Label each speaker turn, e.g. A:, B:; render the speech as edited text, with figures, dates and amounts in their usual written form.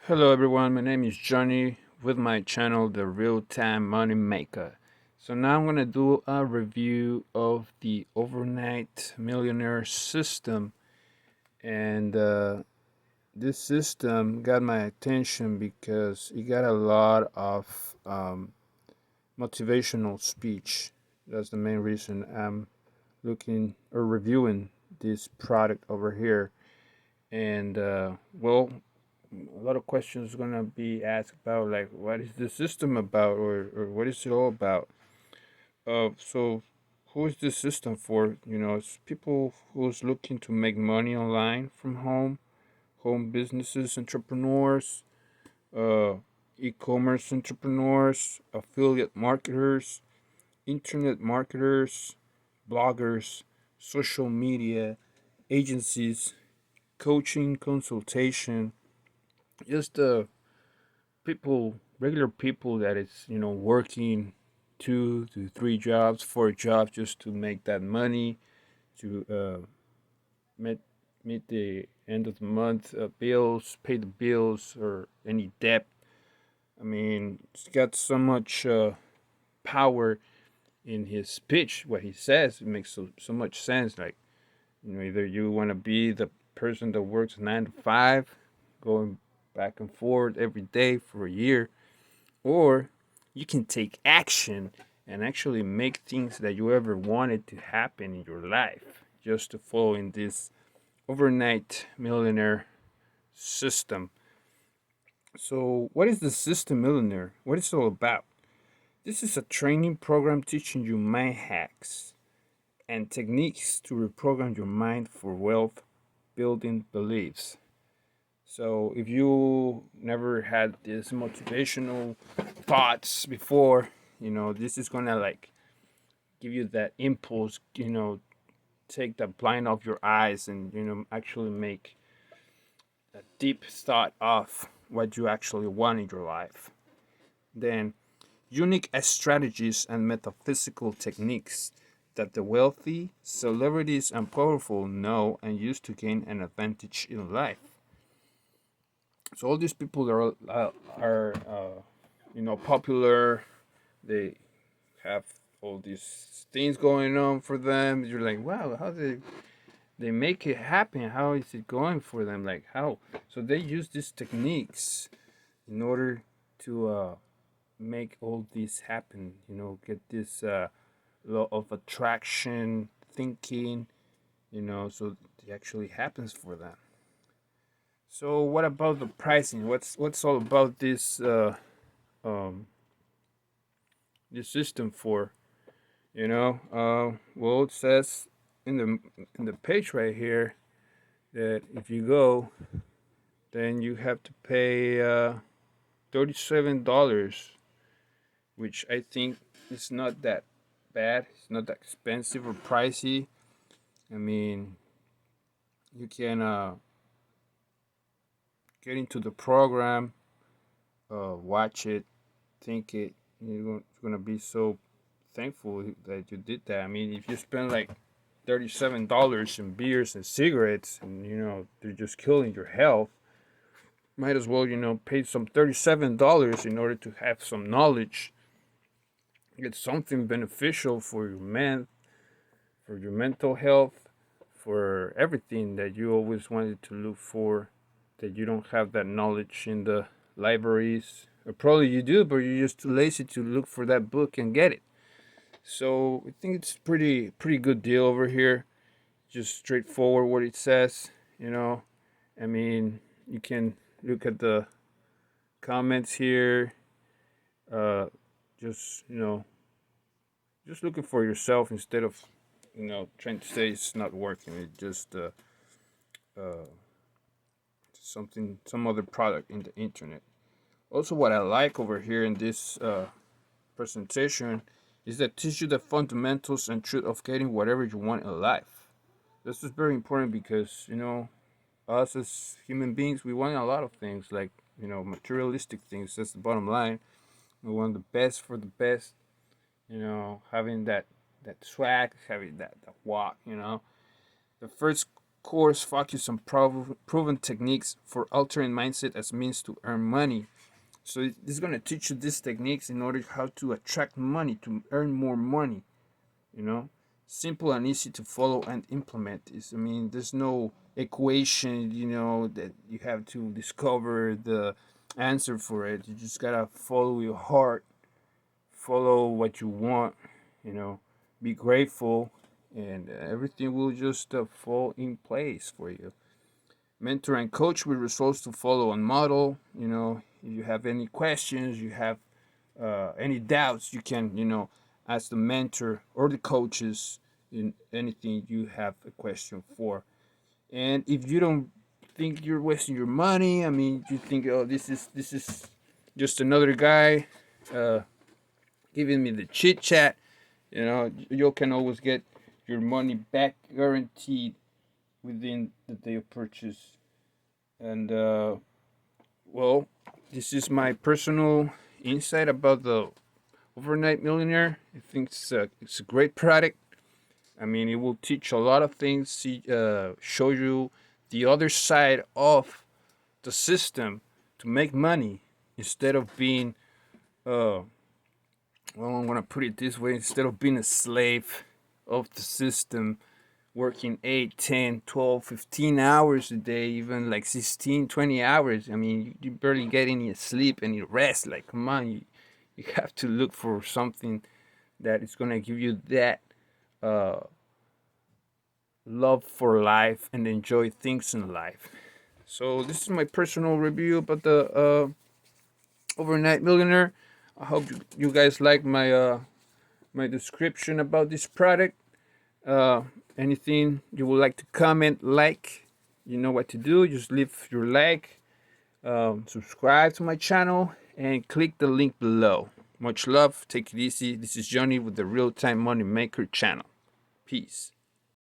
A: Hello everyone, my name is Johnny with my channel The Real Time Money Maker. So now I'm going to do a review of the overnight millionaire system, and this system got my attention because it got a lot of motivational speech. That's the main reason I'm looking or reviewing this product over here. And a lot of questions gonna be asked about, like, what is the system about, or what is it all about. So who is this system for? It's people who's looking to make money online from home businesses, entrepreneurs, uh e-commerce entrepreneurs, affiliate marketers, internet marketers, bloggers, social media agencies, coaching, consultation, just regular people that is working 2 to 3 jobs, 4 jobs just to make that money to meet meet the end of the month bills, pay the bills or any debt. I mean, it's got so much power in his speech. What he says, it makes so much sense. Like, either you want to be the person that works 9 to 5, going back and forth every day for a year, or you can take action and actually make things that you ever wanted to happen in your life just to follow in this overnight millionaire system. So, what is the system millionaire? What is it all about? This is a training program teaching you mind hacks and techniques to reprogram your mind for wealth building beliefs. So if you never had these motivational thoughts before, this is gonna like give you that impulse, take the blind off your eyes and actually make a deep thought of what you actually want in your life. Then unique strategies and metaphysical techniques that the wealthy, celebrities, and powerful know and use to gain an advantage in life. So all these people are popular. They have all these things going on for them. You're like, wow, how they make it happen? How is it going for them? Like, how? So they use these techniques in order to make all this happen. Get this law of attraction thinking. So it actually happens for them. So what about the pricing? What's all about um this system for? Well, it says in the page right here that if you go, then you have to pay $37, which I think is not that bad. It's not that expensive or pricey. I mean, you can get into the program, watch it, think it. You're gonna be so thankful that you did that. I mean, if you spend like $37 in beers and cigarettes, and they're just killing your health, might as well pay some $37 in order to have some knowledge, get something beneficial for your for your mental health, for everything that you always wanted to look for, that you don't have that knowledge in the libraries. Or probably you do, but you're just too lazy to look for that book and get it. So I think it's pretty good deal over here. Just straightforward what it says. I mean, you can look at the comments here. Uh, just just looking for yourself instead of trying to say it's not working. It just uh, some other product in the internet. Also, what I like over here in this presentation is that teach you the fundamentals and truth of getting whatever you want in life. This is very important because us as human beings, we want a lot of things, like materialistic things. That's the bottom line. We want the best for the best. Having that swag, having that walk. The first course focus on proven techniques for altering mindset as means to earn money. So this is going to teach you these techniques in order how to attract money, to earn more money, you know. Simple and easy to follow and implement. Is I mean, there's no equation, that you have to discover the answer for it. You just got to follow your heart, follow what you want, you know, be grateful, and everything will just fall in place for you. Mentor and coach with results to follow and model. If you have any questions, you have any doubts, you can, ask the mentor or the coaches in anything you have a question for. And if you don't think you're wasting your money, I mean, you think, oh, this is just another guy uh, giving me the chit chat, you can always get your money back guaranteed within the day of purchase. And well, this is my personal insight about the Overnight Millionaire. I think it's a great product. I mean, it will teach a lot of things, show you the other side of the system to make money instead of being, well, I'm going to put it this way, instead of being a slave of the system, working 8, 10, 12, 15 hours a day, even like 16, 20 hours. I mean, you barely get any sleep, any rest. Like, come on, you have to look for something that is going to give you that uh, love for life and enjoy things in life. So this is my personal review about the Overnight Millionaire. I hope you guys like my description about this product. Uh, Anything you would like to comment, like, you know what to do. Just leave your like, subscribe to my channel, and click the link below. Much love. Take it easy. This is Johnny with the Real Time Money Maker channel. Peace.